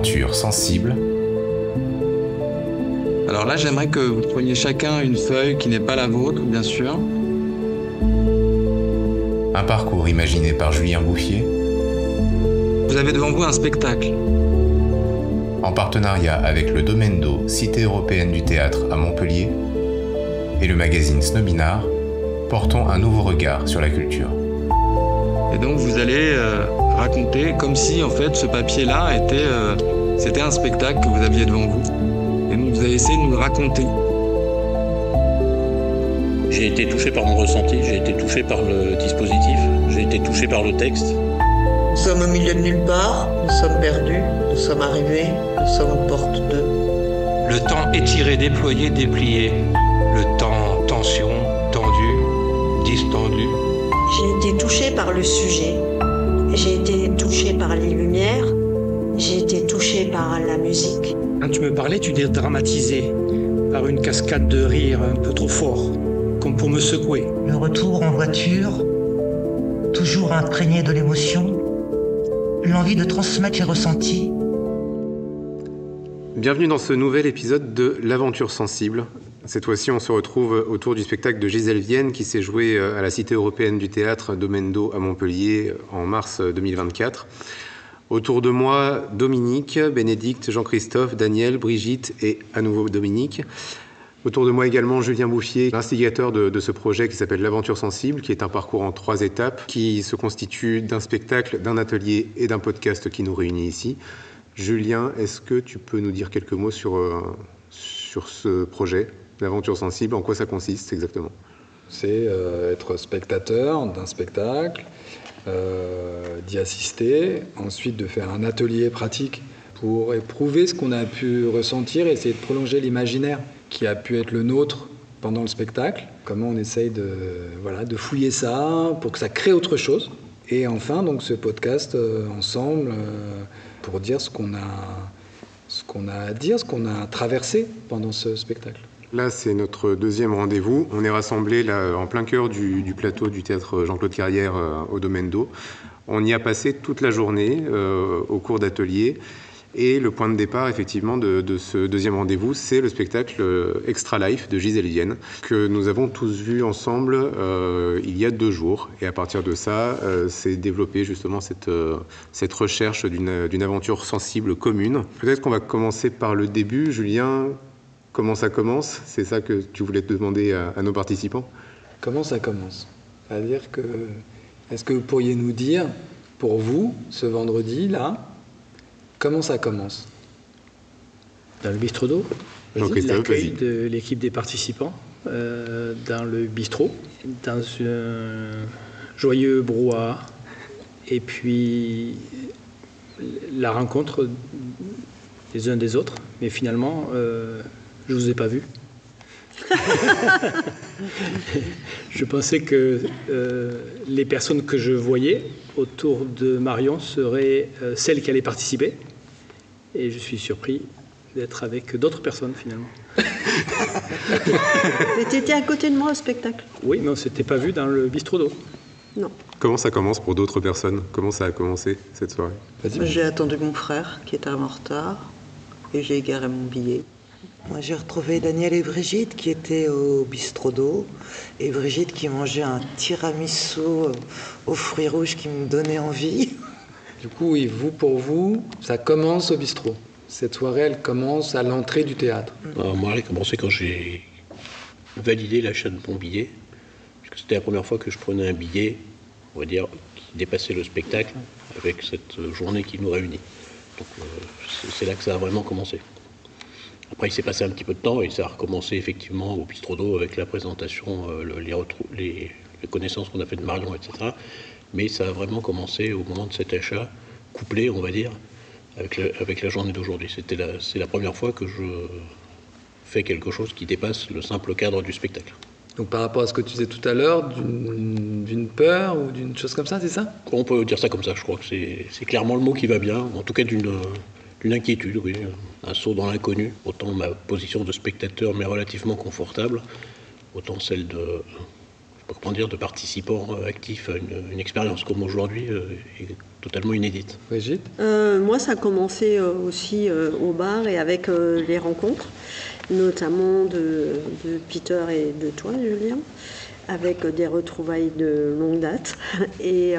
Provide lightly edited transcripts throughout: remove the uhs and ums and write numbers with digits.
L'aventure sensible. Alors là, j'aimerais que vous preniez chacun une feuille qui n'est pas la vôtre, bien sûr. Un parcours imaginé par Julien Bouffier. Vous avez devant vous un spectacle. En partenariat avec le Domendo, Cité européenne du théâtre à Montpellier, et le magazine Snobinard, portons un nouveau regard sur la culture. Et donc vous allez raconter comme si en fait ce papier-là c'était un spectacle que vous aviez devant vous. Et donc vous allez essayer de nous le raconter. J'ai été touché par mon ressenti, j'ai été touché par le dispositif, j'ai été touché par le texte. Nous sommes au milieu de nulle part, nous sommes perdus, nous sommes arrivés, nous sommes aux portes de... Le temps étiré, déployé, déplié. Le temps tension, tendu, distendu. J'ai été touchée par le sujet. J'ai été touchée par les lumières. J'ai été touchée par la musique. Quand tu me parlais, tu dédramatisais par une cascade de rire un peu trop fort, comme pour me secouer. Le retour en voiture, toujours imprégné de l'émotion, l'envie de transmettre les ressentis. Bienvenue dans ce nouvel épisode de L'Aventure sensible. Cette fois-ci, on se retrouve autour du spectacle de Gisèle Vienne qui s'est joué à la Cité européenne du théâtre Domendo à Montpellier en mars 2024. Autour de moi, Dominique, Bénédicte, Jean-Christophe, Daniel, Brigitte et à nouveau Dominique. Autour de moi également Julien Bouffier, l'instigateur de ce projet qui s'appelle L'Aventure sensible, qui est un parcours en 3 étapes, qui se constitue d'un spectacle, d'un atelier et d'un podcast qui nous réunit ici. Julien, est-ce que tu peux nous dire quelques mots sur ce projet, L'Aventure sensible, en quoi ça consiste exactement ? C'est être spectateur d'un spectacle, d'y assister, ensuite de faire un atelier pratique pour éprouver ce qu'on a pu ressentir et essayer de prolonger l'imaginaire qui a pu être le nôtre pendant le spectacle. Comment on essaye de fouiller ça pour que ça crée autre chose. Et enfin, donc, ce podcast ensemble pour dire ce qu'on a à dire, ce qu'on a traversé pendant ce spectacle. Là, c'est notre deuxième rendez-vous. On est rassemblés là, en plein cœur du plateau du théâtre Jean-Claude Carrière au Domendo. On y a passé toute la journée au cours d'ateliers. Et le point de départ, effectivement, de ce deuxième rendez-vous, c'est le spectacle Extra Life de Gisèle Vienne, que nous avons tous vu ensemble il y a 2 jours. Et à partir de ça, s'est développée justement cette recherche d'une aventure sensible commune. Peut-être qu'on va commencer par le début. Julien, comment ça commence ? C'est ça que tu voulais te demander à nos participants ? Comment ça commence ? C'est-à-dire que, est-ce que vous pourriez nous dire, pour vous, ce vendredi-là, comment ça commence ? Dans le bistrot d'eau, l'accueil de l'équipe des participants, dans le bistrot, dans un joyeux brouhaha, et puis la rencontre des uns des autres, mais finalement, je ne vous ai pas vus. Je pensais que les personnes que je voyais autour de Marion seraient celles qui allaient participer. Et je suis surpris d'être avec d'autres personnes, finalement. Mais tu étais à côté de moi au spectacle. Oui, mais on ne s'était pas vu dans le bistrot d'eau. Non. Comment ça commence pour d'autres personnes ? Comment ça a commencé, cette soirée ? J'ai attendu mon frère, qui était en retard, et j'ai égaré mon billet. Moi, j'ai retrouvé Daniel et Brigitte, qui étaient au bistrot d'eau, et Brigitte qui mangeait un tiramisu aux fruits rouges qui me donnait envie. Du coup, oui, pour vous, ça commence au bistrot. Cette soirée, elle commence à l'entrée du théâtre. Moi, elle a commencé quand j'ai validé l'achat de mon billet. Parce que c'était la première fois que je prenais un billet, on va dire, qui dépassait le spectacle avec cette journée qui nous réunit. Donc, c'est là que ça a vraiment commencé. Après, il s'est passé un petit peu de temps et ça a recommencé effectivement au bistrot d'eau avec la présentation, les connaissances qu'on a fait de Marion, etc. Mais ça a vraiment commencé au moment de cet achat, couplé, on va dire, avec la journée d'aujourd'hui. C'est la première fois que je fais quelque chose qui dépasse le simple cadre du spectacle. Donc par rapport à ce que tu disais tout à l'heure, d'une peur ou d'une chose comme ça, c'est ça ? On peut dire ça comme ça, je crois que c'est clairement le mot qui va bien, en tout cas d'une inquiétude, oui, un saut dans l'inconnu. Autant ma position de spectateur m'est relativement confortable, autant celle de de participants actifs à une expérience comme aujourd'hui est totalement inédite. Brigitte ? Moi, ça a commencé aussi au bar et avec les rencontres, notamment de Peter et de toi, Julien, avec des retrouvailles de longue date, et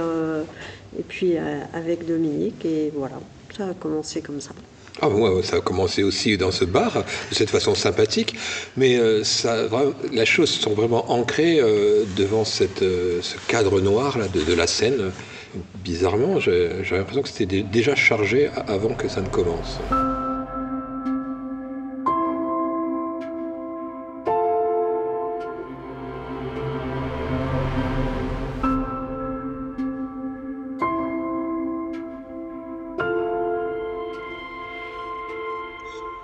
puis avec Dominique, et voilà, ça a commencé comme ça. Ah, moi, ça a commencé aussi dans ce bar, de cette façon sympathique, mais les choses sont vraiment ancrées devant ce cadre noir là, de la scène. Bizarrement, j'avais l'impression que c'était déjà chargé avant que ça ne commence.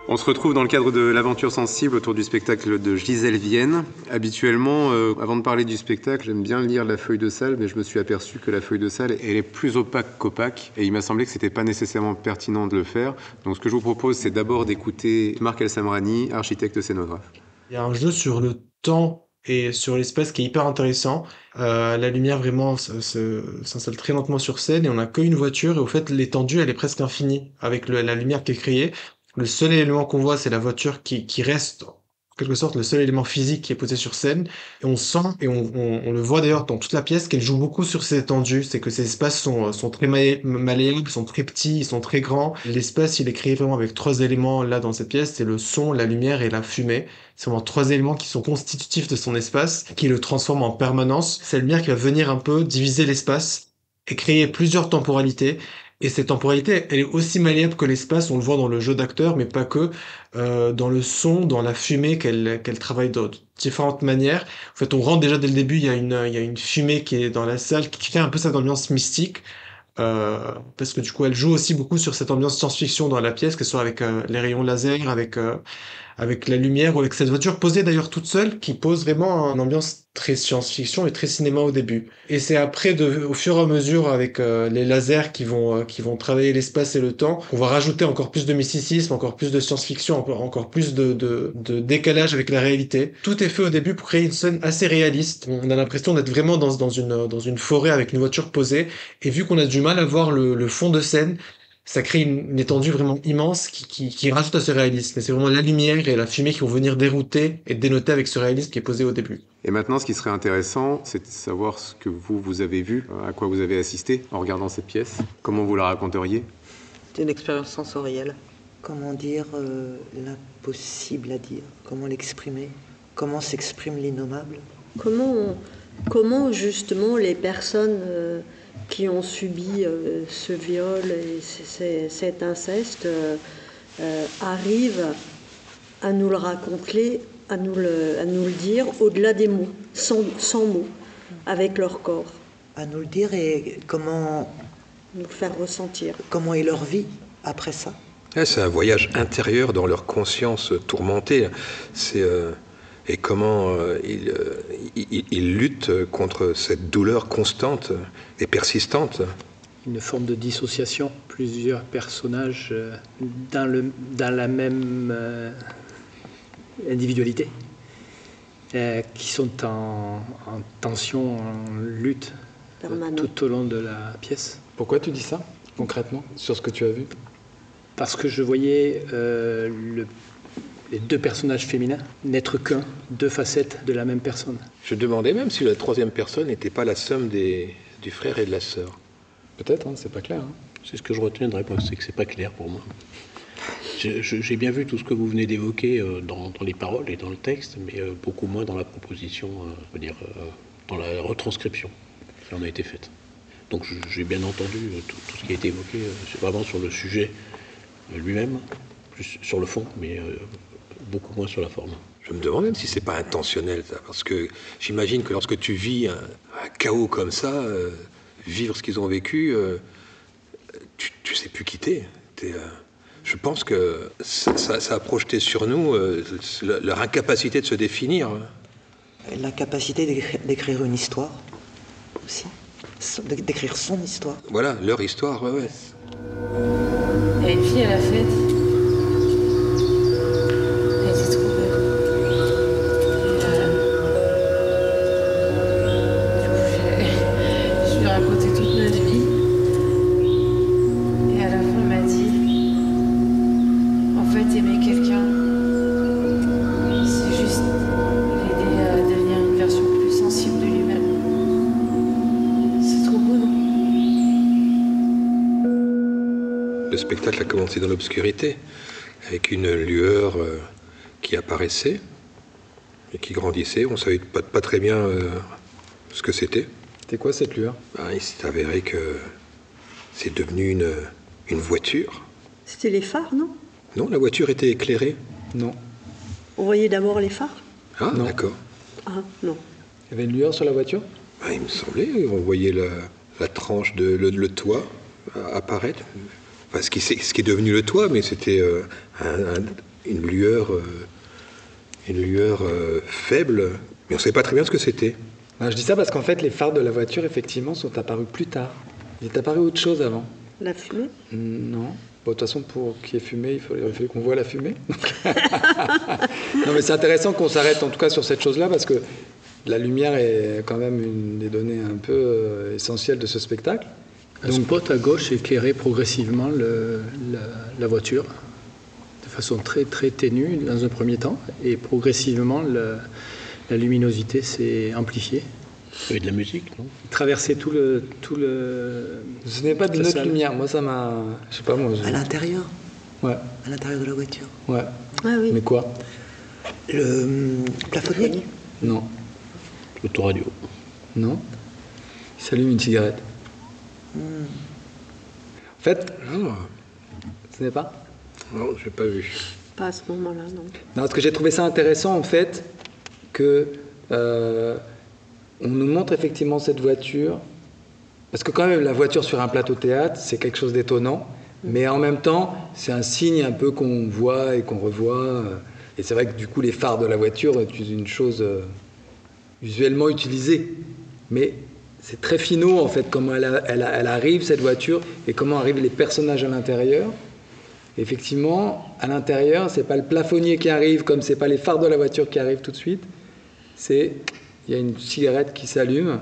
On se retrouve dans le cadre de l'aventure sensible autour du spectacle de Gisèle Vienne. Habituellement, avant de parler du spectacle, j'aime bien lire la feuille de salle, mais je me suis aperçu que la feuille de salle, elle est plus opaque qu'opaque, et il m'a semblé que c'était pas nécessairement pertinent de le faire. Donc ce que je vous propose, c'est d'abord d'écouter Marc El-Samrani, architecte scénographe. Il y a un jeu sur le temps et sur l'espace qui est hyper intéressant. La lumière vraiment s'installe très lentement sur scène et on n'a qu'une voiture, et au fait l'étendue elle est presque infinie avec la lumière qui est créée. Le seul élément qu'on voit, c'est la voiture qui reste, en quelque sorte, le seul élément physique qui est posé sur scène. Et on sent, et on le voit d'ailleurs dans toute la pièce, qu'elle joue beaucoup sur ces étendues. C'est que ces espaces sont très malléables, sont très petits, ils sont très grands. L'espace, il est créé vraiment avec 3 éléments là dans cette pièce. C'est le son, la lumière et la fumée. C'est vraiment 3 éléments qui sont constitutifs de son espace, qui le transforment en permanence. C'est la lumière qui va venir un peu diviser l'espace et créer plusieurs temporalités. Et cette temporalité, elle est aussi malléable que l'espace, on le voit dans le jeu d'acteur, mais pas que, dans le son, dans la fumée qu'elle travaille de différentes manières. En fait, on rentre déjà dès le début, il y a une fumée qui est dans la salle, qui crée un peu cette ambiance mystique, parce que du coup, elle joue aussi beaucoup sur cette ambiance science-fiction dans la pièce, que ce soit avec les rayons laser, avec la lumière, ou avec cette voiture posée d'ailleurs toute seule, qui pose vraiment une ambiance très science-fiction et très cinéma au début. Et c'est après, au fur et à mesure, avec les lasers qui vont travailler l'espace et le temps, on va rajouter encore plus de mysticisme, encore plus de science-fiction, encore plus de décalage avec la réalité. Tout est fait au début pour créer une scène assez réaliste. On a l'impression d'être vraiment dans une forêt avec une voiture posée, et vu qu'on a du mal à voir le fond de scène, ça crée une étendue vraiment immense qui rajoute à ce réalisme. Et c'est vraiment la lumière et la fumée qui vont venir dérouter et dénoter avec ce réalisme qui est posé au début. Et maintenant, ce qui serait intéressant, c'est de savoir ce que vous avez vu, à quoi vous avez assisté en regardant cette pièce. Comment vous la raconteriez ? C'est une expérience sensorielle. Comment dire l'impossible à dire ? Comment l'exprimer ? Comment s'exprime l'innommable ? Comment justement les personnes qui ont subi ce viol et cet inceste arrivent à nous le raconter, à nous le dire au-delà des mots, sans mots, avec leur corps. À nous le dire et comment nous faire ressentir. Comment est leur vie après ça ? C'est un voyage intérieur dans leur conscience tourmentée. Et comment ils luttent contre cette douleur constante et persistante. Une forme de dissociation, plusieurs personnages dans la même individualité, qui sont en tension, en lutte tout au long de la pièce. Pourquoi tu dis ça, concrètement, sur ce que tu as vu ? Parce que je voyais les 2 personnages féminins n'être qu'un, 2 facettes de la même personne. Je demandais même si la 3e personne n'était pas la somme du frère et de la sœur. Peut-être, hein, c'est pas clair. Hein. C'est ce que je retenais de réponse, c'est que c'est pas clair pour moi. J'ai bien vu tout ce que vous venez d'évoquer dans les paroles et dans le texte, mais beaucoup moins dans la proposition, dans la retranscription qui en a été faite. Donc j'ai bien entendu tout ce qui a été évoqué, c'est vraiment sur le sujet lui-même, plus sur le fond, mais beaucoup moins sur la forme. Je me demande même si c'est pas intentionnel, ça, parce que j'imagine que lorsque tu vis un chaos comme ça, vivre ce qu'ils ont vécu, tu sais plus quitter. Je pense que ça a projeté sur nous leur incapacité de se définir. La capacité d'écrire une histoire aussi, d'écrire son histoire. Voilà, leur histoire, ouais. Il y a une fille à la fête. Elle était trop belle. avancer dans l'obscurité, avec une lueur qui apparaissait et qui grandissait. On ne savait pas très bien ce que c'était. C'était quoi cette lueur? Il s'est avéré que c'est devenu une voiture. C'était les phares, non? Non, la voiture était éclairée. Non. On voyait d'abord les phares? Ah, d'accord. Ah, non. Il y avait une lueur sur la voiture? Il me semblait, on voyait la tranche le toit apparaître. Enfin, ce qui est devenu le toit, mais c'était une lueur faible, mais on ne savait pas très bien ce que c'était. Je dis ça parce qu'en fait, les phares de la voiture, effectivement, sont apparus plus tard. Il est apparu autre chose avant. La fumée? Non. Bon, de toute façon, pour qu'il y ait fumée, il fallait qu'on voit la fumée. Non, mais c'est intéressant qu'on s'arrête en tout cas sur cette chose-là, parce que la lumière est quand même une des données un peu essentielles de ce spectacle. Un spot à gauche éclairait progressivement la voiture, de façon très, très ténue dans un premier temps, et progressivement, la luminosité s'est amplifiée. Il y avait de la musique, non? Traverser tout le. Ce n'est pas de notre lumière, moi ça m'a. Je sais pas moi. À l'intérieur? Ouais. À l'intérieur de la voiture? Ouais. Ah oui. Mais quoi? Le plafonnier? Non. L'autoradio? Non. Il s'allume une cigarette. En fait, ce n'est pas? Non, je n'ai pas vu. Pas à ce moment-là, non. Non, parce que j'ai trouvé ça intéressant en fait que. On nous montre effectivement cette voiture, parce que quand même la voiture sur un plateau théâtre, c'est quelque chose d'étonnant, mais en même temps, c'est un signe un peu qu'on voit et qu'on revoit. Et c'est vrai que du coup, les phares de la voiture est une chose usuellement utilisée. Mais c'est très finot en fait, comment elle arrive cette voiture et comment arrivent les personnages à l'intérieur. Et effectivement, à l'intérieur, c'est pas le plafonnier qui arrive, comme c'est pas les phares de la voiture qui arrivent tout de suite, c'est... Il y a une cigarette qui s'allume,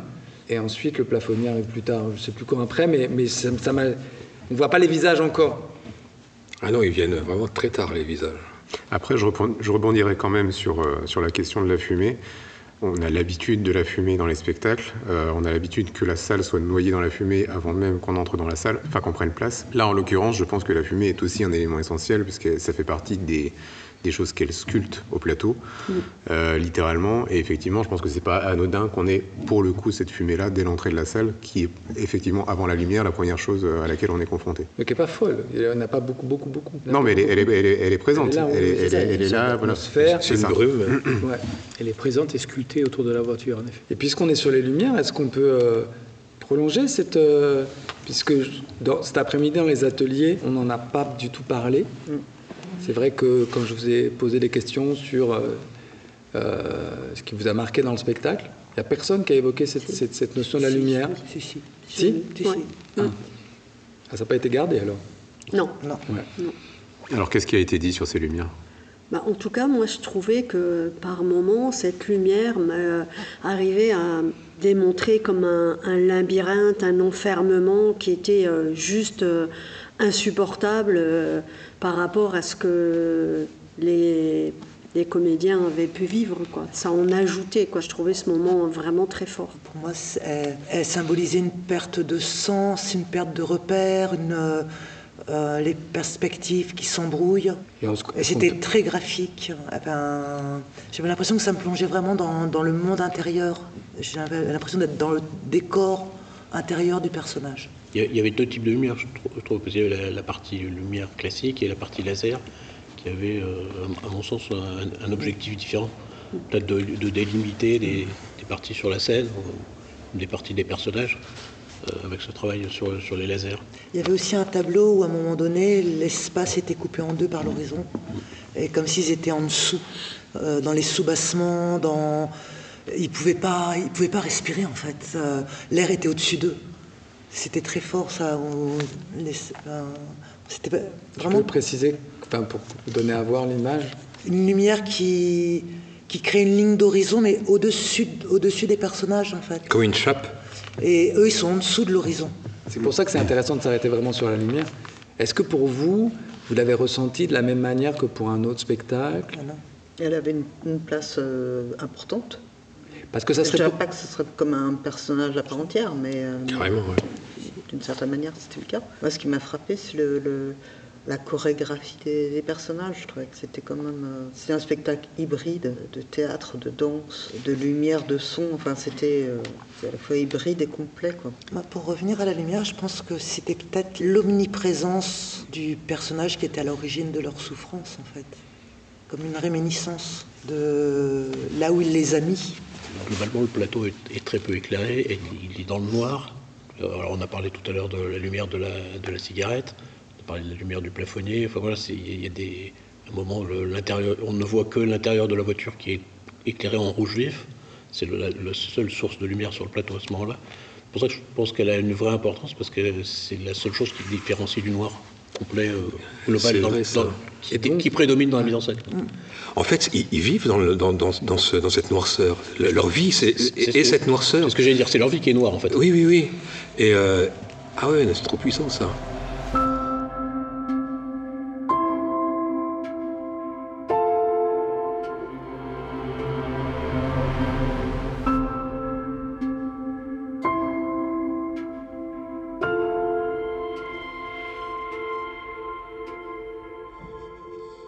et ensuite le plafonnier arrive plus tard. Je ne sais plus quand après, mais ça m'a... On ne voit pas les visages encore. Ah non, ils viennent vraiment très tard, les visages. Après, je rebondirai quand même sur la question de la fumée. On a l'habitude de la fumée dans les spectacles. On a l'habitude que la salle soit noyée dans la fumée avant même qu'on entre dans la salle, enfin qu'on prenne place. Là, en l'occurrence, je pense que la fumée est aussi un élément essentiel, puisque ça fait partie des choses qu'elle sculpte au plateau, littéralement. Et effectivement, je pense que c'est pas anodin qu'on ait, pour le coup, cette fumée-là dès l'entrée de la salle, qui est effectivement, avant la lumière, la première chose à laquelle on est confronté. Mais qui n'est pas folle. Il n'y en a pas beaucoup. Non, mais elle est présente. Elle est là, voilà. C'est une brume. Ouais. Elle est présente et sculptée autour de la voiture, en effet. Et puisqu'on est sur les lumières, est-ce qu'on peut prolonger cette... puisque cet après-midi, dans les ateliers, on n'en a pas du tout parlé. C'est vrai que quand je vous ai posé des questions sur ce qui vous a marqué dans le spectacle, il n'y a personne qui a évoqué cette notion de la lumière. Si. Ah, ça n'a pas été gardé alors? Non. Ouais. Non. Alors qu'est-ce qui a été dit sur ces lumières? En tout cas, moi je trouvais que par moments, cette lumière arrivait à démontrer comme un labyrinthe, un enfermement qui était juste insupportable par rapport à ce que les comédiens avaient pu vivre, quoi. Ça en ajoutait, quoi. Je trouvais ce moment vraiment très fort. Pour moi, elle symbolisait une perte de sens, une perte de repères, les perspectives qui s'embrouillent. Et c'était très graphique. J'avais l'impression que ça me plongeait vraiment dans le monde intérieur. J'avais l'impression d'être dans le décor intérieur du personnage. Il y avait deux types de lumière, je trouve. Il y avait la partie lumière classique et la partie laser, qui avait, à mon sens, un objectif différent. Peut-être de délimiter des parties sur la scène, des parties des personnages, avec ce travail sur les lasers. Il y avait aussi un tableau où, à un moment donné, l'espace était coupé en deux par l'horizon, et comme s'ils étaient en dessous, dans les soubassements, ils ne pouvaient pas respirer, en fait. L'air était au-dessus d'eux. C'était très fort, ça. C'était vraiment... Tu peux préciser, pour vous donner à voir l'image? Une lumière qui crée une ligne d'horizon, mais au-dessus des personnages, en fait. Comme une chape. Et eux, ils sont en dessous de l'horizon. C'est pour ça que c'est intéressant de s'arrêter vraiment sur la lumière. Est-ce que pour vous, vous l'avez ressenti de la même manière que pour un autre spectacle? Non. Elle avait une place importante. Parce que ça serait... Je ne dirais pas que ce serait comme un personnage à part entière, mais... Carrément, oui. D'une certaine manière, c'était le cas. Moi, ce qui m'a frappé, c'est la chorégraphie des personnages. Je trouvais que c'était quand même... c'est un spectacle hybride de théâtre, de danse, de lumière, de son. Enfin, c'était à la fois hybride et complet, quoi. Pour revenir à la lumière, je pense que c'était peut-être l'omniprésence du personnage qui était à l'origine de leur souffrance, en fait. Comme une réminiscence de là où il les a mis. Globalement, le plateau est très peu éclairé et il est dans le noir. Alors, on a parlé tout à l'heure de la lumière de la cigarette, on a parlé de la lumière du plafonnier. Enfin voilà, il y a un moment, l'intérieur, on ne voit que l'intérieur de la voiture qui est éclairé en rouge vif. C'est la seule source de lumière sur le plateau à ce moment-là. C'est pour ça que je pense qu'elle a une vraie importance, parce que c'est la seule chose qui différencie du noir complet, global, qui prédomine dans la mise en scène. En fait, ils vivent dans cette noirceur. Leur vie, c'est cette noirceur. C'est ce que j'allais dire, c'est leur vie qui est noire, en fait. Oui. Et ah ouais, c'est trop puissant, ça.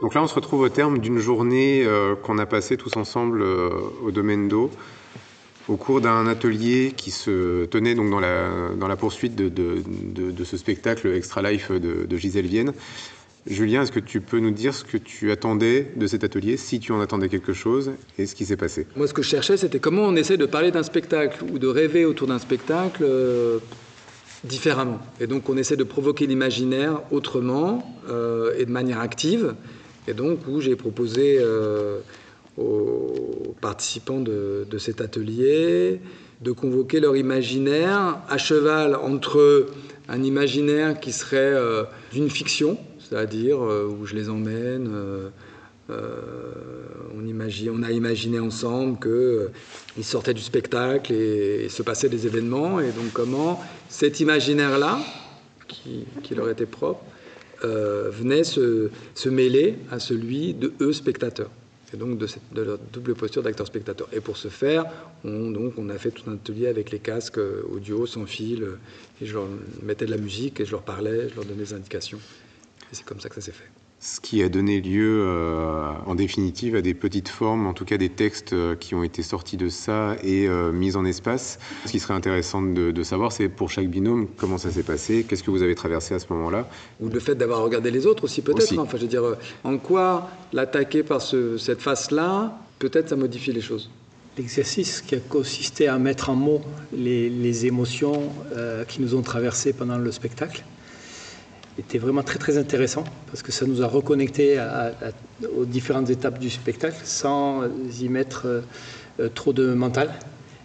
Donc là, on se retrouve au terme d'une journée qu'on a passée tous ensemble au Domaine d'Eau, au cours d'un atelier qui se tenait donc dans la poursuite de ce spectacle Extra Life de Gisèle Vienne. Julien, est-ce que tu peux nous dire ce que tu attendais de cet atelier, si tu en attendais quelque chose, et ce qui s'est passé? Moi, ce que je cherchais, c'était comment on essaie de parler d'un spectacle ou de rêver autour d'un spectacle différemment. Et donc, on essaie de provoquer l'imaginaire autrement et de manière active. Et donc, où j'ai proposé aux participants de cet atelier de convoquer leur imaginaire à cheval entre un imaginaire qui serait d'une fiction, c'est-à-dire où je les emmène, on a imaginé ensemble qu'ils sortaient du spectacle et se passaient des événements, et donc comment cet imaginaire-là, qui leur était propre, venait se mêler à celui de eux spectateurs, et donc de leur double posture d'acteur-spectateur. Et pour ce faire, on a fait tout un atelier avec les casques audio sans fil, et je leur mettais de la musique et je leur parlais, je leur donnais des indications, et c'est comme ça que ça s'est fait. Ce qui a donné lieu, en définitive, à des petites formes, en tout cas des textes qui ont été sortis de ça et mis en espace. Ce qui serait intéressant de savoir, c'est pour chaque binôme, comment ça s'est passé, qu'est-ce que vous avez traversé à ce moment-là? Ou le fait d'avoir regardé les autres aussi, peut-être. Enfin, je veux dire, en quoi l'attaquer par cette face-là, peut-être ça modifie les choses. L'exercice qui a consisté à mettre en mots les émotions qui nous ont traversées pendant le spectacle était vraiment très très intéressant, parce que ça nous a reconnectés aux différentes étapes du spectacle sans y mettre trop de mental,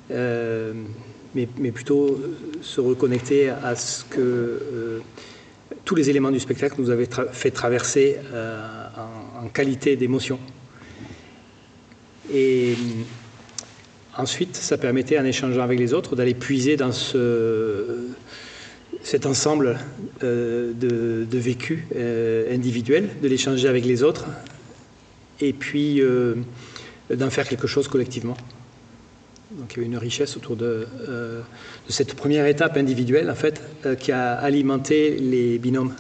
mais plutôt se reconnecter à ce que tous les éléments du spectacle nous avaient fait traverser en qualité d'émotion. Et ensuite, ça permettait, en échangeant avec les autres, d'aller puiser dans cet ensemble de vécus individuels, de l'échanger avec les autres, et puis d'en faire quelque chose collectivement. Donc il y a eu une richesse autour de cette première étape individuelle, en fait, qui a alimenté les binômes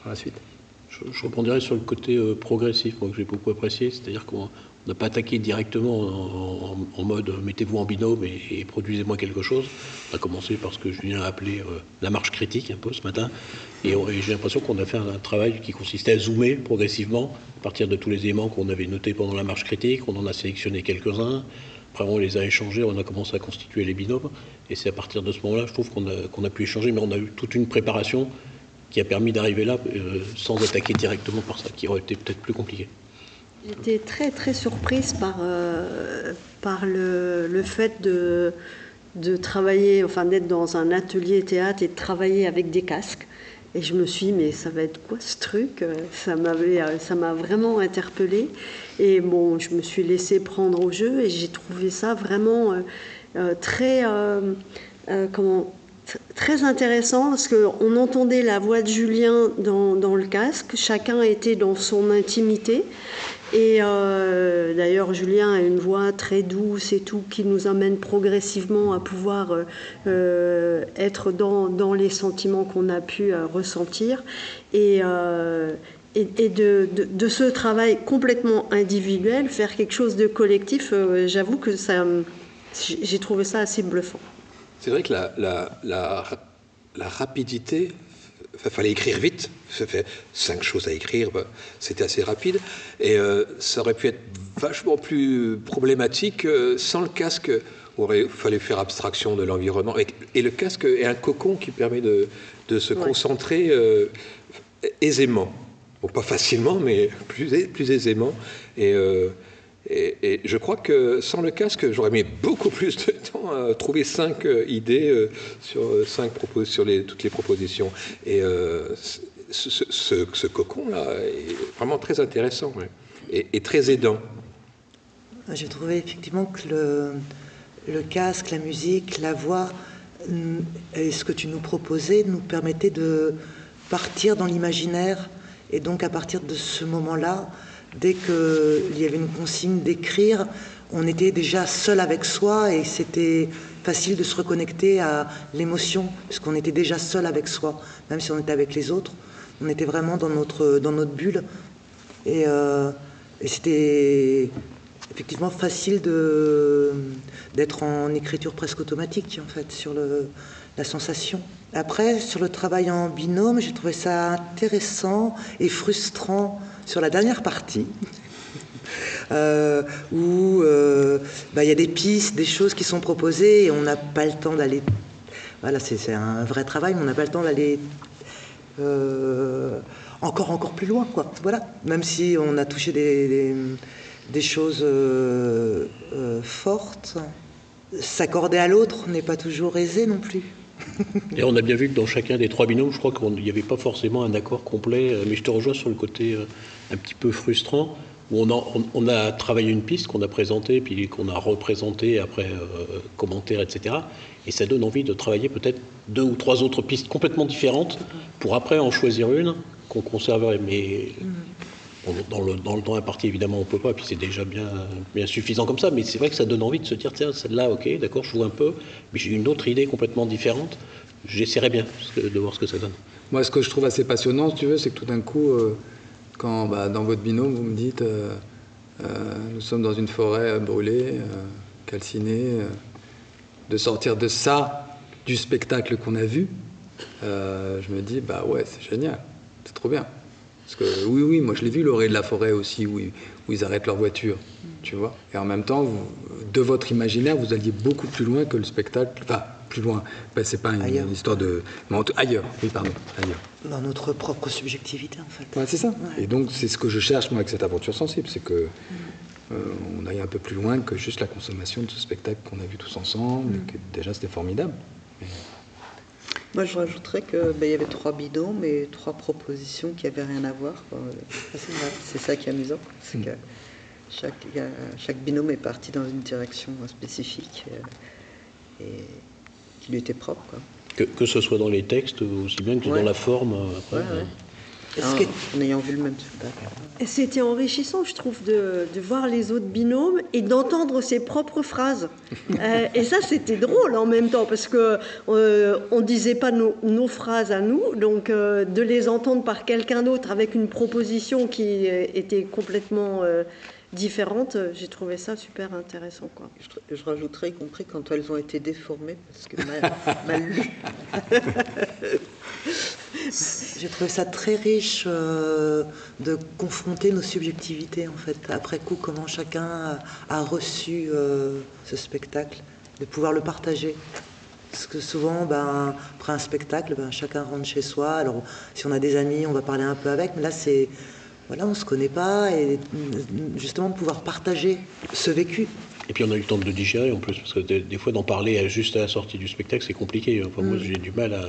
par la suite. Je rebondirais sur le côté progressif, moi, que j'ai beaucoup apprécié, c'est-à-dire qu'on n'a pas attaqué directement en mode mettez-vous en binôme et produisez-moi quelque chose. On a commencé par ce que Julien a appelé la marche critique un peu ce matin, et j'ai l'impression qu'on a fait un travail qui consistait à zoomer progressivement à partir de tous les éléments qu'on avait notés pendant la marche critique. On en a sélectionné quelques-uns, après on les a échangés, on a commencé à constituer les binômes, et c'est à partir de ce moment-là, je trouve qu'on a pu échanger, mais on a eu toute une préparation qui a permis d'arriver là sans attaquer directement par ça, qui aurait été peut-être plus compliqué. J'étais très très surprise par le fait de travailler, enfin d'être dans un atelier théâtre et de travailler avec des casques. Et je me suis dit, mais ça va être quoi ce truc? Ça m'a vraiment interpellée. Et bon, je me suis laissée prendre au jeu et j'ai trouvé ça vraiment très intéressant, parce qu'on entendait la voix de Julien dans le casque, chacun était dans son intimité, Et d'ailleurs, Julien a une voix très douce et tout, qui nous amène progressivement à pouvoir être dans les sentiments qu'on a pu ressentir. Et de ce travail complètement individuel, faire quelque chose de collectif, j'avoue que j'ai trouvé ça assez bluffant. C'est vrai que la rapidité, il fallait écrire vite, ça fait 5 choses à écrire, c'était assez rapide, et ça aurait pu être vachement plus problématique sans le casque, où il fallait faire abstraction de l'environnement, et le casque est un cocon qui permet de se concentrer aisément. Bon, pas facilement, mais plus aisément, et je crois que sans le casque, j'aurais mis beaucoup plus de temps à trouver 5 idées sur toutes les propositions. Et ce cocon-là est vraiment très intéressant, et très aidant. J'ai trouvé effectivement que le casque, la musique, la voix, et ce que tu nous proposais nous permettait de partir dans l'imaginaire. Et donc à partir de ce moment-là, dès qu'il y avait une consigne d'écrire, on était déjà seul avec soi et c'était facile de se reconnecter à l'émotion, puisqu'on était déjà seul avec soi. Même si on était avec les autres, on était vraiment dans notre bulle. Et c'était effectivement facile d'être en écriture presque automatique, en fait, sur la sensation. Après, sur le travail en binôme, j'ai trouvé ça intéressant et frustrant sur la dernière partie, où y a des pistes, des choses qui sont proposées et on n'a pas le temps d'aller... Voilà, c'est un vrai travail, mais on n'a pas le temps d'aller encore plus loin, quoi. Voilà, même si on a touché des choses fortes, s'accorder à l'autre n'est pas toujours aisé non plus. Et on a bien vu que dans chacun des 3 binômes, je crois qu'il n'y avait pas forcément un accord complet, mais je te rejoins sur le côté un petit peu frustrant, où on a travaillé une piste qu'on a présentée, puis qu'on a représentée après commentaires, etc. Et ça donne envie de travailler peut-être 2 ou 3 autres pistes complètement différentes, pour après en choisir une qu'on conserverait. Mais dans le temps imparti, évidemment, on ne peut pas, puis c'est déjà bien suffisant comme ça, mais c'est vrai que ça donne envie de se dire, tiens, celle-là, ok, d'accord, je joue un peu, mais j'ai une autre idée complètement différente, j'essaierai bien de voir ce que ça donne. Moi, ce que je trouve assez passionnant, si tu veux, c'est que tout d'un coup, quand dans votre binôme, vous me dites, nous sommes dans une forêt brûlée, calcinée, de sortir de ça, du spectacle qu'on a vu, je me dis, ouais, c'est génial, c'est trop bien. Parce que oui, moi je l'ai vu, l'orée de la forêt aussi, où ils arrêtent leur voiture, tu vois. Et en même temps, de votre imaginaire, vous alliez beaucoup plus loin que le spectacle. Enfin, plus loin. C'est pas une histoire de... Ailleurs, oui, pardon, ailleurs. Dans notre propre subjectivité, en fait. Ouais, c'est ça. Ouais. Et donc, c'est ce que je cherche, moi, avec cette aventure sensible, c'est que on aille un peu plus loin que juste la consommation de ce spectacle qu'on a vu tous ensemble, et que déjà c'était formidable. Mais... Moi, je rajouterais qu'il y avait 3 binômes et 3 propositions qui n'avaient rien à voir. C'est ça qui est amusant. C'est que chaque binôme est parti dans une direction spécifique et qui lui était propre, quoi. Que ce soit dans les textes, aussi bien que dans la forme. Après, en ayant vu le même spectacle. C'était enrichissant, je trouve, de voir les autres binômes et d'entendre ses propres phrases. Et ça, c'était drôle en même temps, parce que on disait pas nos phrases à nous, donc de les entendre par quelqu'un d'autre avec une proposition qui était complètement différente, j'ai trouvé ça super intéressant, quoi. Je rajouterais, y compris quand elles ont été déformées, parce que mal lues. J'ai trouvé ça très riche de confronter nos subjectivités, en fait. Après coup, comment chacun a reçu ce spectacle, de pouvoir le partager. Parce que souvent, après un spectacle, chacun rentre chez soi. Alors, si on a des amis, on va parler un peu avec, mais là, c'est... Voilà, on ne se connaît pas, et justement de pouvoir partager ce vécu. Et puis on a eu le temps de le digérer en plus, parce que des fois d'en parler juste à la sortie du spectacle, c'est compliqué. Enfin, moi, j'ai du mal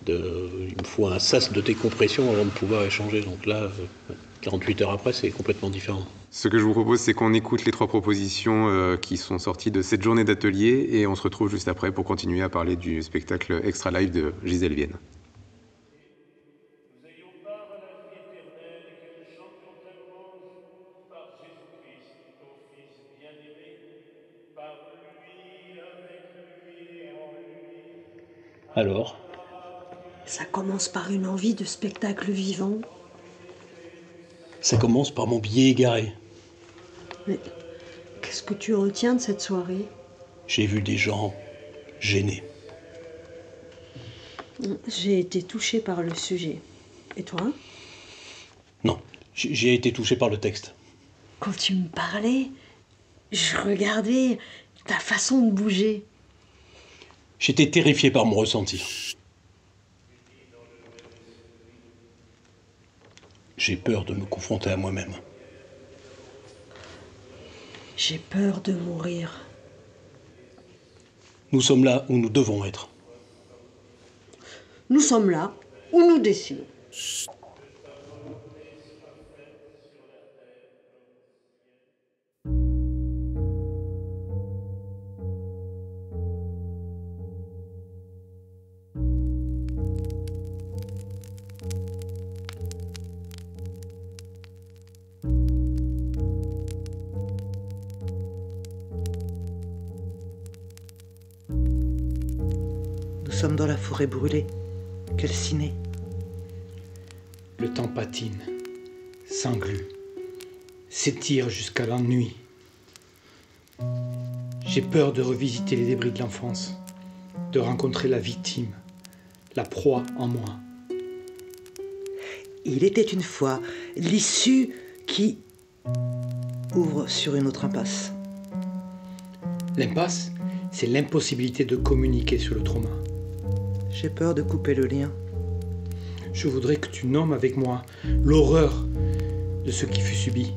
il me faut un sas de décompression avant de pouvoir échanger. Donc là, 48 heures après, c'est complètement différent. Ce que je vous propose, c'est qu'on écoute les 3 propositions qui sont sorties de cette journée d'atelier, et on se retrouve juste après pour continuer à parler du spectacle Extra Live de Gisèle Vienne. Nous ayons part à la vie éternelle, que nous chantions tellement par Alors? Ça commence par une envie de spectacle vivant. Ça commence par mon billet égaré. Mais qu'est-ce que tu retiens de cette soirée? J'ai vu des gens gênés. J'ai été touchée par le sujet. Et toi? Non, j'ai été touché par le texte. Quand tu me parlais, je regardais ta façon de bouger. J'étais terrifié par mon ressenti. J'ai peur de me confronter à moi-même. J'ai peur de mourir. Nous sommes là où nous devons être. Nous sommes là où nous décidons. Nous sommes dans la forêt brûlée, calcinée. Le temps patine, s'englue, s'étire jusqu'à l'ennui. J'ai peur de revisiter les débris de l'enfance, de rencontrer la victime, la proie en moi. Il était une fois l'issue qui ouvre sur une autre impasse. L'impasse, c'est l'impossibilité de communiquer sur le trauma. J'ai peur de couper le lien. Je voudrais que tu nommes avec moi l'horreur de ce qui fut subi.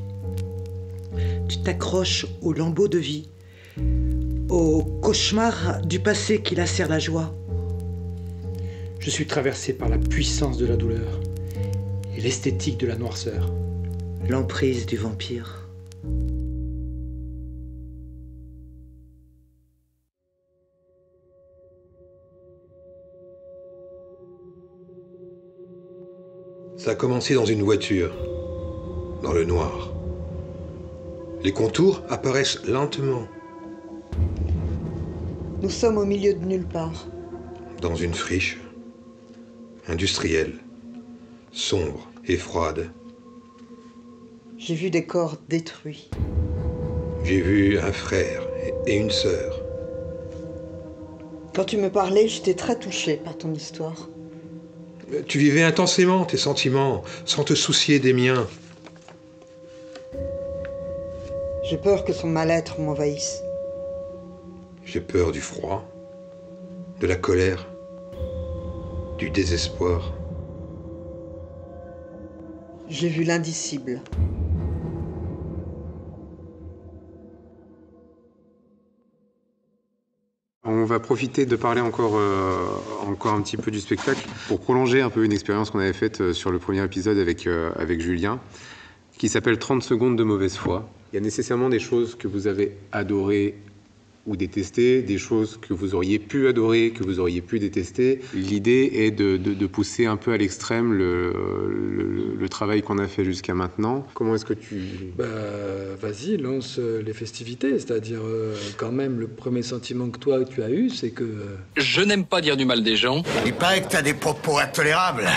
Tu t'accroches aux lambeaux de vie, au cauchemar du passé qui lacère la joie. Je suis traversé par la puissance de la douleur et l'esthétique de la noirceur. L'emprise du vampire. Ça a commencé dans une voiture, dans le noir. Les contours apparaissent lentement. Nous sommes au milieu de nulle part. Dans une friche, industrielle, sombre et froide. J'ai vu des corps détruits. J'ai vu un frère et une sœur. Quand tu me parlais, j'étais très touchée par ton histoire. Tu vivais intensément tes sentiments, sans te soucier des miens. J'ai peur que son mal-être m'envahisse. J'ai peur du froid, de la colère, du désespoir. J'ai vu l'indicible. On va profiter de parler encore un petit peu du spectacle pour prolonger un peu une expérience qu'on avait faite sur le premier épisode avec Julien, qui s'appelle 30 secondes de mauvaise foi. Il y a nécessairement des choses que vous avez adorées ou détestées, des choses que vous auriez pu adorer, que vous auriez pu détester. L'idée est de pousser un peu à l'extrême le travail qu'on a fait jusqu'à maintenant. Comment est-ce que tu... Vas-y, lance les festivités, c'est-à-dire quand même le premier sentiment que toi tu as eu, c'est que... Je n'aime pas dire du mal des gens. Il paraît que t'as des propos intolérables.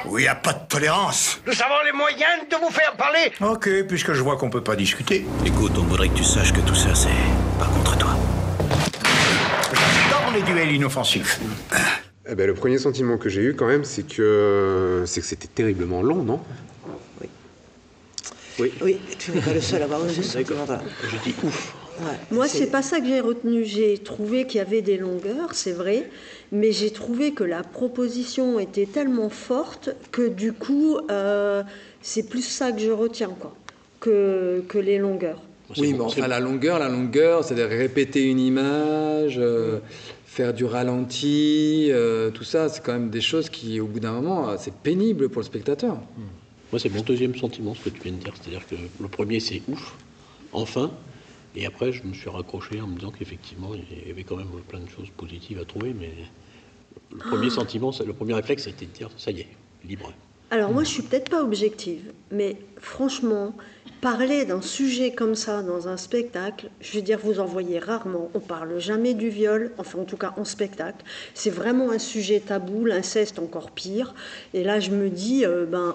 Où il n'y a pas de tolérance. Nous avons les moyens de vous faire parler. Ok, puisque je vois qu'on peut pas discuter. Écoute, on voudrait que tu saches que tout ça, c'est pas contre toi. J'adore les duels inoffensifs. Eh ben, le premier sentiment que j'ai eu quand même, c'est que c'était terriblement long, non? Oui, tu n'es pas le seul à avoir eu ce sentiment-là. Je dis ouf. Ouais, moi, c'est pas ça que j'ai retenu. J'ai trouvé qu'il y avait des longueurs, c'est vrai, mais j'ai trouvé que la proposition était tellement forte que du coup, c'est plus ça que je retiens, quoi, que les longueurs. Oui, mais enfin, la longueur, c'est-à-dire répéter une image, faire du ralenti, tout ça, c'est quand même des choses qui, au bout d'un moment, c'est pénible pour le spectateur. Moi, c'est mon deuxième sentiment, ce que tu viens de dire. C'est-à-dire que le premier, c'est ouf, enfin. Et après, je me suis raccroché en me disant qu'effectivement, il y avait quand même plein de choses positives à trouver, mais le premier sentiment, le premier réflexe, c'était de dire, ça y est, libre. Alors moi, je suis peut-être pas objective, mais franchement, parler d'un sujet comme ça dans un spectacle, je veux dire, vous en voyez rarement. On parle jamais du viol, enfin en tout cas en spectacle. C'est vraiment un sujet tabou, l'inceste encore pire. Et là, je me dis,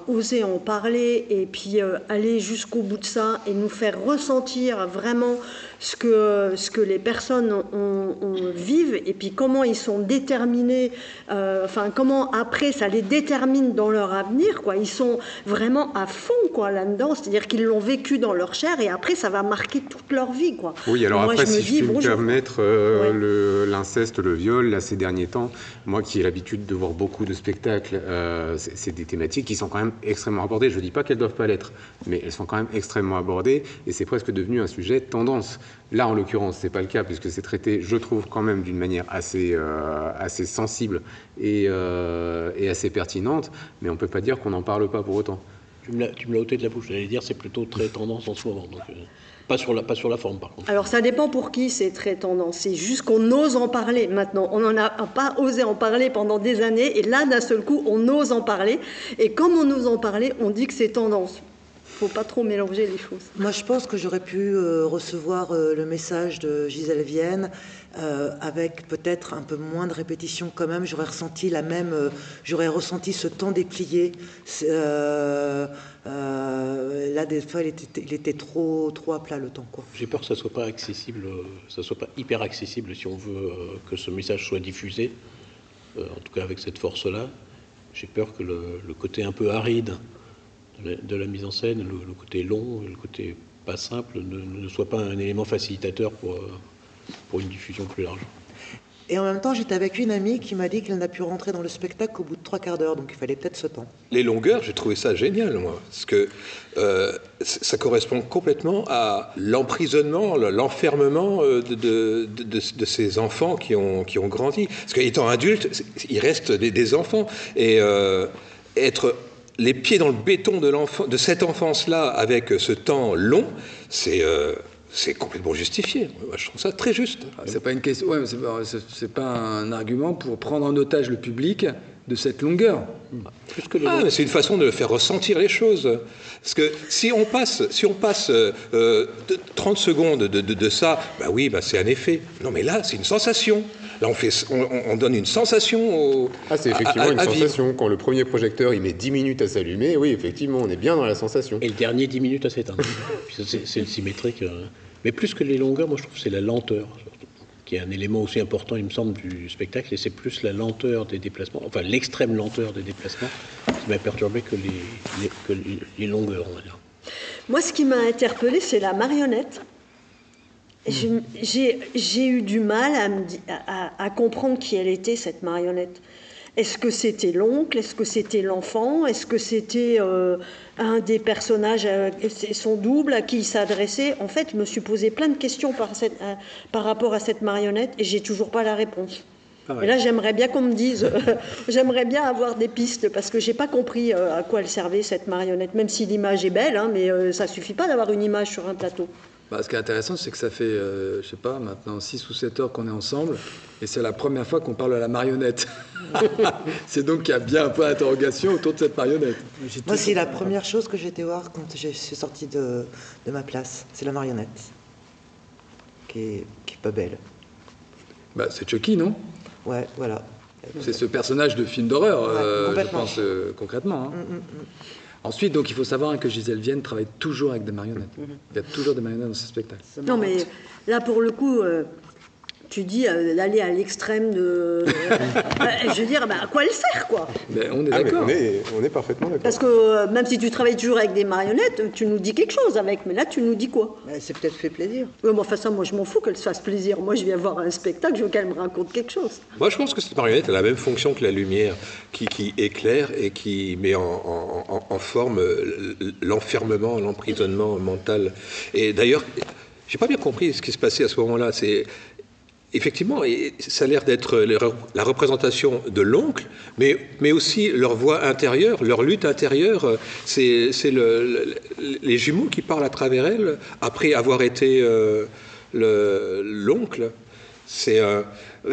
oser en parler et puis aller jusqu'au bout de ça et nous faire ressentir vraiment ce que les personnes vivent et puis comment ils sont déterminés, comment après ça les détermine dans leur avenir, quoi. Ils sont vraiment à fond, quoi, là-dedans, c'est-à-dire qu'ils l'ont vécu dans leur chair et après ça va marquer toute leur vie, quoi. Oui, alors moi, après, je me si dis, je peux me bonjour. permettre, l'inceste, le viol, là, ces derniers temps, moi qui ai l'habitude de voir beaucoup de spectacles, c'est des thématiques qui sont quand même extrêmement abordées. Je ne dis pas qu'elles ne doivent pas l'être, mais elles sont quand même extrêmement abordées et c'est presque devenu un sujet tendance. Là, en l'occurrence, ce n'est pas le cas puisque c'est traité, je trouve, quand même d'une manière assez sensible et assez pertinente, mais on ne peut pas dire qu'on n'en parle pas pour autant. Tu me l'as ôté de la bouche, j'allais dire c'est plutôt très tendance en ce moment, donc pas sur la forme par contre. Alors ça dépend pour qui c'est très tendance, c'est juste qu'on ose en parler maintenant, on n'en a pas osé en parler pendant des années et là d'un seul coup on ose en parler et comme on ose en parler on dit que c'est tendance. Faut pas trop mélanger les choses. Moi, je pense que j'aurais pu recevoir le message de Gisèle Vienne avec peut-être un peu moins de répétition quand même. J'aurais ressenti ce temps déplié. Là, des fois, il était trop à plat le temps, quoi. J'ai peur que ça soit pas accessible, ça soit pas hyper accessible si on veut que ce message soit diffusé. En tout cas, avec cette force-là, j'ai peur que le côté un peu aride de la mise en scène, le côté long, le côté pas simple, ne soit pas un élément facilitateur pour une diffusion plus large. Et en même temps, j'étais avec une amie qui m'a dit qu'elle n'a pu rentrer dans le spectacle qu'au bout de 3/4 d'heure, donc il fallait peut-être ce temps. Les longueurs, j'ai trouvé ça génial, moi, parce que ça correspond complètement à l'emprisonnement, l'enfermement de ces enfants qui ont grandi. Parce qu'étant adultes, ils restent des enfants. Et être les pieds dans le béton de cette enfance-là, avec ce temps long, c'est complètement justifié. Moi, je trouve ça très juste. C'est pas une question. Ouais, c'est pas un argument pour prendre en otage le public de cette longueur. Mais c'est une façon de faire ressentir les choses. Parce que si on passe 30 secondes de ça, c'est un effet. Non, mais là, c'est une sensation. Là, on donne une sensation c'est effectivement une sensation. Quand le premier projecteur, il met 10 minutes à s'allumer, oui, effectivement, on est bien dans la sensation. Et le dernier, 10 minutes à s'éteindre. C'est le symétrique. Mais plus que les longueurs, moi, je trouve que c'est la lenteur, surtout, qui est un élément aussi important, il me semble, du spectacle. Et c'est plus la lenteur des déplacements, enfin, l'extrême lenteur des déplacements, qui m'a perturbé que les longueurs, on va dire. Moi, ce qui m'a interpellée, c'est la marionnette. J'ai eu du mal à comprendre qui elle était, cette marionnette. Est-ce que c'était l'oncle? Est-ce que c'était l'enfant? Est-ce que c'était un des personnages, son double, à qui il s'adressait? En fait, je me suis posé plein de questions par rapport à cette marionnette et j'ai toujours pas la réponse. Et là, j'aimerais bien qu'on me dise, j'aimerais bien avoir des pistes, parce que j'ai pas compris à quoi elle servait, cette marionnette, même si l'image est belle, hein, mais ça suffit pas d'avoir une image sur un plateau. Ce qui est intéressant, c'est que ça fait, je sais pas, maintenant 6 ou 7 heures qu'on est ensemble, et c'est la première fois qu'on parle à la marionnette. C'est donc qu'il y a bien un point d'interrogation autour de cette marionnette. Moi, c'est la première chose que j'ai été voir quand je suis sortie de ma place. C'est la marionnette, qui est pas belle. C'est Chucky, non? Ouais, voilà. C'est ce personnage de film d'horreur, je pense, concrètement. Hein. Ensuite, donc, il faut savoir que Gisèle Vienne travaille toujours avec des marionnettes. Il y a toujours des marionnettes dans ce spectacle. Non, mais là, pour le coup, tu dis d'aller à l'extrême de... je veux dire, à quoi elle sert, quoi? Mais on est d'accord. On est parfaitement d'accord. Parce que même si tu travailles toujours avec des marionnettes, tu nous dis quelque chose avec. Mais là, tu nous dis quoi? C'est peut-être fait plaisir. Oui, mais enfin, ça, moi, je m'en fous qu'elle se fasse plaisir. Moi, je viens voir un spectacle, je veux qu'elle me raconte quelque chose. Moi, je pense que cette marionnette a la même fonction que la lumière, qui éclaire et qui met en forme l'enfermement, l'emprisonnement mental. Et d'ailleurs, j'ai pas bien compris ce qui se passait à ce moment-là. Effectivement, ça a l'air d'être la représentation de l'oncle, mais aussi leur voix intérieure, leur lutte intérieure. C'est les jumeaux qui parlent à travers elle, après avoir été l'oncle. C'est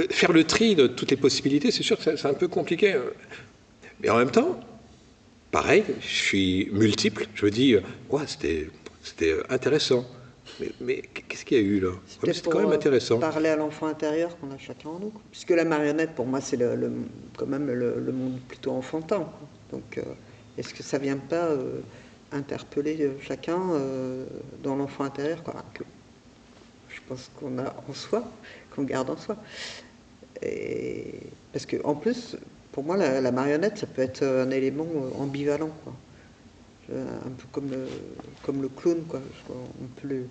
faire le tri de toutes les possibilités, c'est sûr que c'est un peu compliqué. Mais en même temps, pareil, je suis multiple. Je me dis, ouais, c'était intéressant. Mais qu'est-ce qu'il y a eu là? C'est quand même intéressant. Parler à l'enfant intérieur qu'on a chacun en nous. Quoi. Puisque la marionnette, pour moi, c'est quand même le monde plutôt enfantin. Quoi. Donc, est-ce que ça ne vient pas interpeller chacun dans l'enfant intérieur, quoi, que je pense qu'on a en soi, qu'on garde en soi. Et parce que en plus, pour moi, la marionnette, ça peut être un élément ambivalent, quoi. Un peu comme le clown, quoi. On peut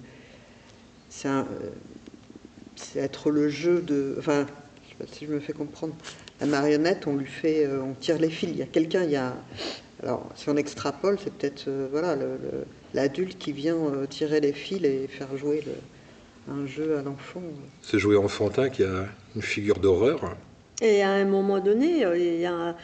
c'est être le jeu de. Enfin, je sais pas si je me fais comprendre. La marionnette, on tire les fils. Il y a quelqu'un, alors, si on extrapole, c'est peut-être voilà l'adulte qui vient tirer les fils et faire jouer un jeu à l'enfant. Ce jouet enfantin qui a une figure d'horreur. Et à un moment donné, il y a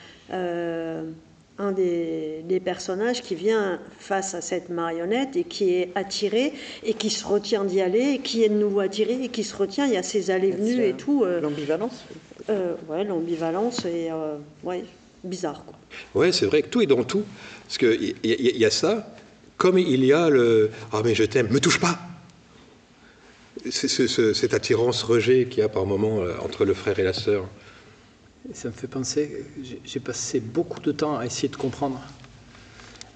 un des personnages qui vient face à cette marionnette et qui est attiré et qui se retient d'y aller, et qui est de nouveau attiré et qui se retient. Il y a ces allées-venues et tout. L'ambivalence. Ouais, l'ambivalence est ouais, bizarre, quoi. Ouais, c'est vrai que tout est dans tout. Parce qu'il y a ça, comme il y a le « Ah, mais je t'aime, me touche pas !» Cette attirance, rejet qu'il y a par moment entre le frère et la sœur. Ça me fait penser, j'ai passé beaucoup de temps à essayer de comprendre,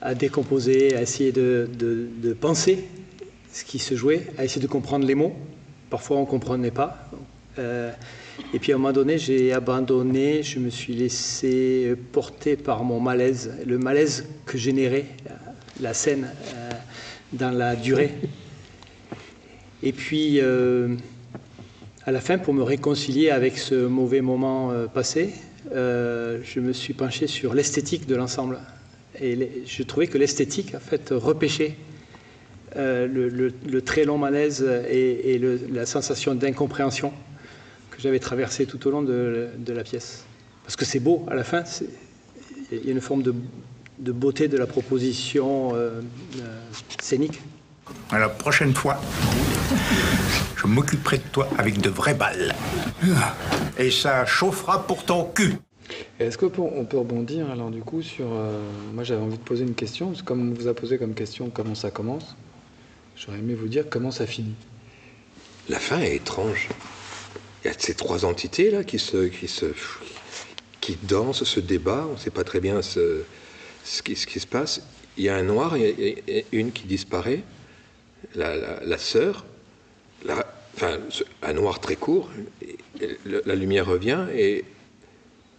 à décomposer, à essayer de penser ce qui se jouait, à essayer de comprendre les mots. Parfois, on ne comprenait pas. Et puis, à un moment donné, j'ai abandonné, je me suis laissé porter par mon malaise, le malaise que générait la scène dans la durée. Et puis, à la fin, pour me réconcilier avec ce mauvais moment passé, je me suis penché sur l'esthétique de l'ensemble. Et je trouvais que l'esthétique, en fait, repêchait le très long malaise et la sensation d'incompréhension que j'avais traversée tout au long de la pièce. Parce que c'est beau, à la fin, il y a une forme de beauté de la proposition scénique. À la prochaine fois, je m'occuperai de toi avec de vraies balles. Et ça chauffera pour ton cul. Est-ce qu'on peut rebondir alors du coup sur... moi j'avais envie de poser une question, parce que comme on vous a posé comme question comment ça commence, j'aurais aimé vous dire comment ça finit. La fin est étrange. Il y a ces trois entités là qui dansent, se débattent, on ne sait pas très bien ce qui se passe. Il y a un noir et une qui disparaît, la sœur, enfin, un noir très court, la lumière revient et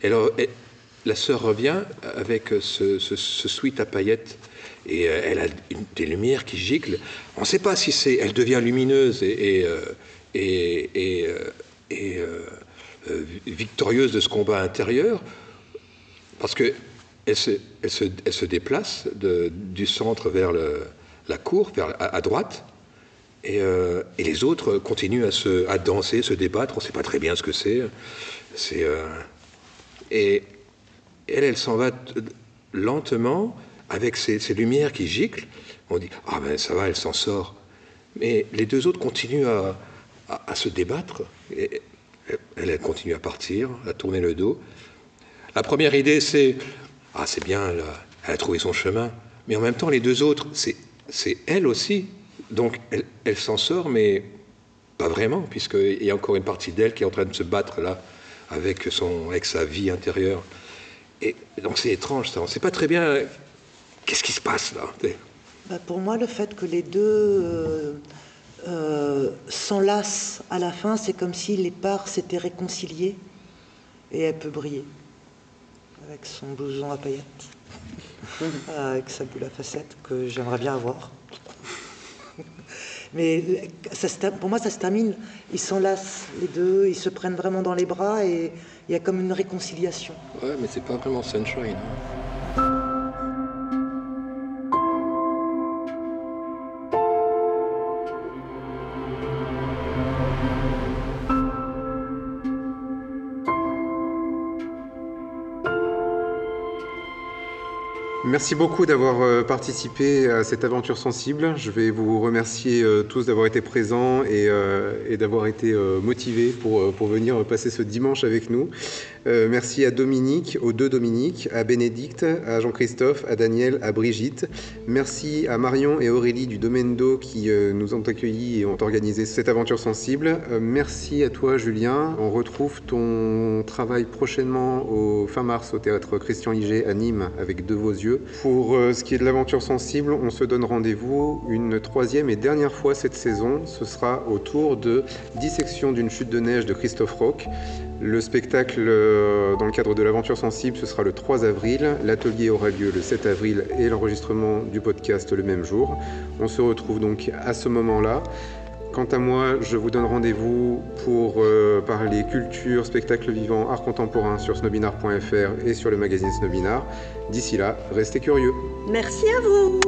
la sœur revient avec ce sweat à paillettes et elle a des lumières qui giclent. On ne sait pas si elle devient lumineuse et victorieuse de ce combat intérieur, parce que elle se déplace du centre vers la cour, à droite, et les autres continuent à danser, se débattre. On ne sait pas très bien ce que c'est. Et elle s'en va lentement avec ces lumières qui giclent. On dit « Ah ben ça va, elle s'en sort ». Mais les deux autres continuent à se débattre. Et elle continue à partir, à tourner le dos. La première idée, c'est « Ah, c'est bien, elle a trouvé son chemin ». Mais en même temps, les deux autres, c'est elle aussi. Donc, elle s'en sort, mais pas vraiment, puisqu'il y a encore une partie d'elle qui est en train de se battre là, avec sa vie intérieure. Et donc, c'est étrange, ça. On ne sait pas très bien qu'est-ce qui se passe là. Pour moi, le fait que les deux s'enlacent à la fin, c'est comme si les parts s'étaient réconciliées et elle peut briller avec son blouson à paillettes, avec sa boule à facettes que j'aimerais bien avoir. Mais pour moi, ça se termine, ils s'enlacent les deux, ils se prennent vraiment dans les bras et il y a comme une réconciliation. Ouais, mais c'est pas vraiment Sunshine. Merci beaucoup d'avoir participé à cette aventure sensible. Je vais vous remercier tous d'avoir été présents et d'avoir été motivés pour venir passer ce dimanche avec nous. Merci à Dominique, aux deux Dominique, à Bénédicte, à Jean-Christophe, à Daniel, à Brigitte. Merci à Marion et Aurélie du Domendo qui nous ont accueillis et ont organisé cette aventure sensible. Merci à toi Julien. On retrouve ton travail prochainement au fin mars au théâtre Christian Liger à Nîmes avec De vos yeux. Pour ce qui est de l'aventure sensible, on se donne rendez-vous une troisième et dernière fois cette saison. Ce sera autour de Dissection d'une chute de neige de Christophe Roch. Le spectacle dans le cadre de l'aventure sensible, ce sera le 3 avril. L'atelier aura lieu le 7 avril et l'enregistrement du podcast le même jour. On se retrouve donc à ce moment-là. Quant à moi, je vous donne rendez-vous pour parler culture, spectacle vivant, art contemporain sur snobinard.fr et sur le magazine Snobinard. D'ici là, restez curieux. Merci à vous.